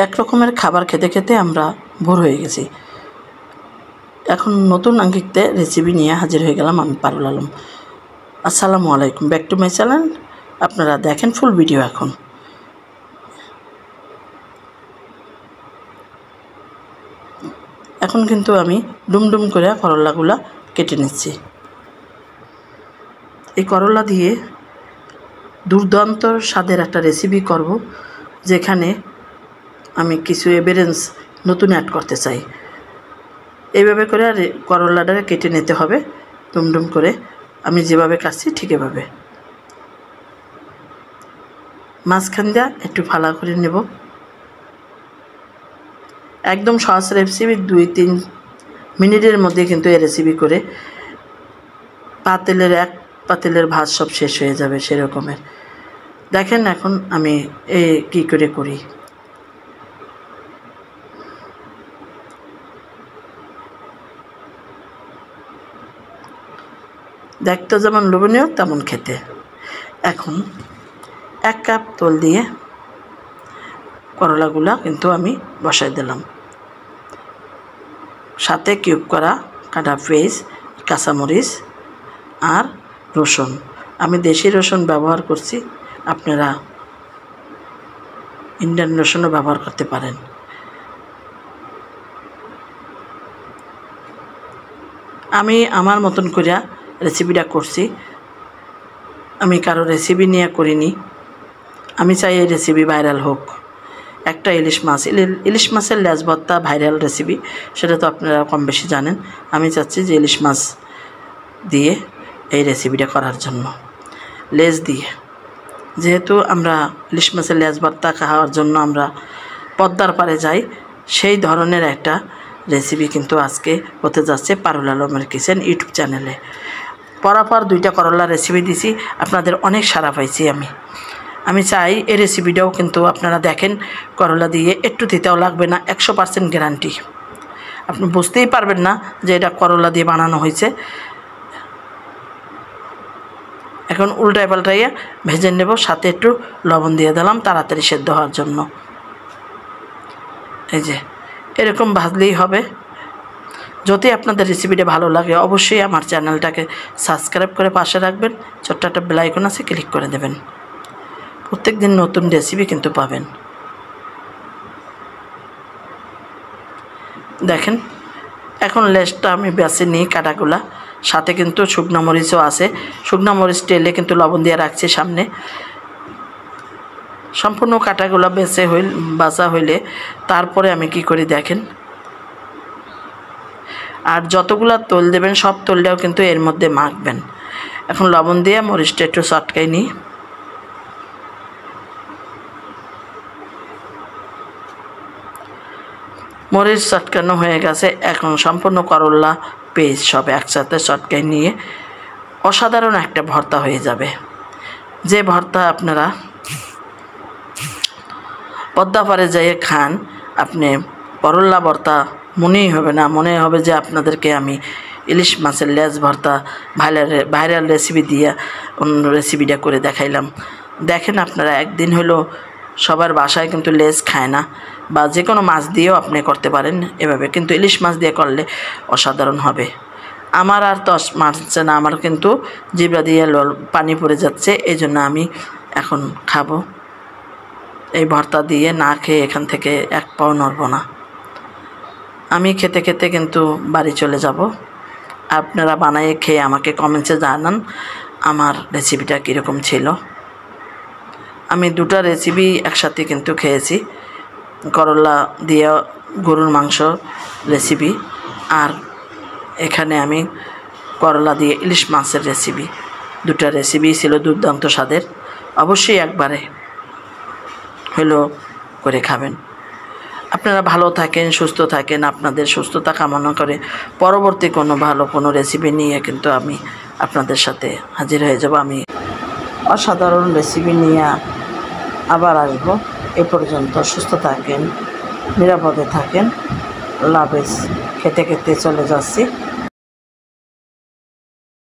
এক রকমের খাবার খেতে খেতে আমরা বোর হয়ে গেছি। এখন নতুন আঙ্গিকতে রেসিপি নিয়ে হাজির হয়ে গেলাম আমি পারুল আলম। আসসালামু আলাইকুম, ব্যাক টু মাই চ্যানেল। আপনারা দেখেন ফুল ভিডিও। এখন কিন্তু আমি ডুমডুম করে করলাগুলা কেটে নিচ্ছি। এই করলা দিয়ে দুর্দান্ত স্বাদের একটা রেসিপি করব, যেখানে আমি কিছু এভিডেন্স নতুন অ্যাড করতে চাই। এইভাবে করে করলাটাকে কেটে নিতে হবে ডুমডুম করে, আমি যেভাবে কাটছি ঠিক এভাবে। মাঝখান দিয়ে একটু ফালা করে নেব। একদম সহজ রেসিপি, 2-3 মিনিটের মধ্যে কিন্তু এই রেসিপি করে এক পাতিলের ভাত সব শেষ হয়ে যাবে সেরকমের। দেখেন এখন আমি কী করে করি। দেখতে যেমন লোভনীয় তেমন খেতে। এখন 1 কাপ তেল দিয়ে করলাগুলা কিন্তু আমি বসাই দিলাম, সাথে কিউব করা কাটা পেঁয়াজ, কাঁচামরিচ আর রসুন। আমি দেশি রসুন ব্যবহার করছি, আপনারা ইন্ডিয়ান রসুনও ব্যবহার করতে পারেন। আমি আমার মতন করে রেসিপিটা করছি, আমি কারো রেসিপি নিয়ে করিনি। আমি চাই এই রেসিপি ভাইরাল হোক। একটা ইলিশ মাছের লেজ ভর্তা ভাইরাল রেসিপি, সেটা তো আপনারা কম বেশি জানেন। আমি চাচ্ছি যে ইলিশ মাছ দিয়ে এই রেসিপিটা করার জন্য, লেজ দিয়ে। যেহেতু আমরা ইলিশ মাছের লেজ ভর্তা খাওয়ার জন্য আমরা পদ্মার পাড়ে যাই, সেই ধরনের একটা রেসিপি কিন্তু আজকে হতে যাচ্ছে পারুল আলমের কিচেন ইউটিউব চ্যানেলে। পরাপর 2টা করলা রেসিপি দিছি, আপনাদের অনেক সাড়া পাইছি। আমি চাই এই রেসিপিটাও কিন্তু আপনারা দেখেন। করলা দিয়ে একটু দিতেও লাগবে না, 100% গ্যারান্টি। আপনি বুঝতেই পারবেন না যে এটা করলা দিয়ে বানানো হয়েছে। এখন উল্টায় পাল্টাইয়া ভেজে নেব, সাথে একটু লবণ দিয়ে দিলাম তাড়াতাড়ি সেদ্ধ হওয়ার জন্য। এই যে এরকম ভাজলেই হবে। যদি আপনাদের রেসিপিটা ভালো লাগে অবশ্যই আমার চ্যানেলটাকে সাবস্ক্রাইব করে পাশে রাখবেন, ছোট্ট একটা বেল আইকন আছে, ক্লিক করে দেবেন। প্রত্যেক দিন নতুন রেসিপি কিন্তু পাবেন। দেখেন এখন লেজটা আমি বেছে নিই কাটাগুলা, সাথে কিন্তু শুকনো মরিচও আছে। শুকনো মরিচ টেলে কিন্তু লবণ দিয়ে রাখছি সামনে। সম্পূর্ণ কাটাগুলা বাছা হইলে তারপরে আমি কি করি দেখেন। আর যতগুলা তোল দেবেন সব তোলটাও কিন্তু এর মধ্যে মাখবেন। এখন লবণ দিয়ে মরিচটা একটু চটকাই নিই। মরিচ চটকানো হয়ে গেছে। এখন সম্পূর্ণ করলা পেঁয়াজ সব একসাথে চটকাই নিয়ে অসাধারণ একটা ভর্তা হয়ে যাবে। যে ভর্তা আপনারা পদ্মা পাড়ে যেয়ে খান, আপনি করলা ভর্তা মনেই হবে না, মনে হবে যে আপনাদেরকে আমি ইলিশ মাছের লেজ ভর্তা ভাইরাল রেসিপি দিয়ে অন্য রেসিপিটা করে দেখাইলাম। দেখেন আপনারা একদিন হলো, সবার বাসায় কিন্তু লেজ খায় না, বা যে কোনো মাছ দিয়েও আপনি করতে পারেন এভাবে, কিন্তু ইলিশ মাছ দিয়ে করলে অসাধারণ হবে। আমার আর তস মারছে না, আমার কিন্তু জিভা দিয়ে পানি পড়ে যাচ্ছে। এই জন্য আমি এখন খাবো এই ভর্তা দিয়ে, না খেয়ে এখান থেকে এক পাও নড়ব না। আমি খেতে খেতে কিন্তু বাড়ি চলে যাব। আপনারা বানিয়ে খেয়ে আমাকে কমেন্টসে জানান আমার রেসিপিটা কীরকম ছিল। আমি 2টা রেসিপি একসাথে কিন্তু খেয়েছি, করলা দিয়ে গরুর মাংস রেসিপি, আর এখানে আমি করলা দিয়ে ইলিশ মাছের রেসিপি। 2টা রেসিপি ছিল দুর্দান্ত স্বাদের। অবশ্যই একবারে হলো করে খাবেন। আপনারা ভালো থাকেন, সুস্থ থাকেন। আপনাদের সুস্থতা কামনা করে পরবর্তী ভালো কোনো রেসিপি নিয়ে কিন্তু আমি আপনাদের সাথে হাজির হয়ে যাব। আমি অসাধারণ রেসিপি নিয়ে আবার আসব। এ পর্যন্ত সুস্থ থাকেন, নিরাপদে থাকেন। আল্লাহ হাফেজ। খেতে খেতে চলে যাচ্ছি।